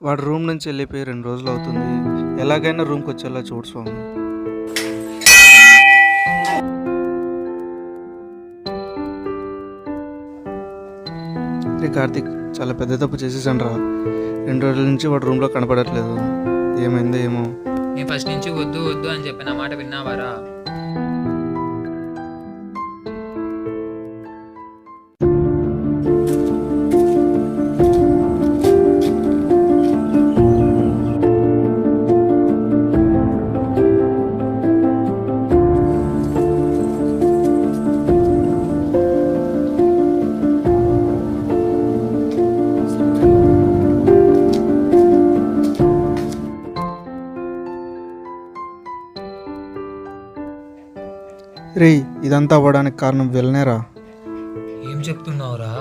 వాడు రూమ్ నుంచి వెళ్ళిపోయి 2 రోజులు అవుతుంది. ఎలాగైనా రూమ్కి వచ్చేలా చూడు స్వామి. రే కార్తీక్, చాలా పెద్ద తప్పు చేసేసాను రా. 2 రోజుల నుంచి వాడు రూమ్లో కనపడట్లేదు. ఏమైందో ఏమో. నేను ఫస్ట్ నుంచి వద్దు వద్దు అని చెప్పిన మాట విన్నావారా? రే, ఇదంతా అవ్వడానికి కారణం వెళ్ళనేరా. ఏం చెప్తున్నావురా?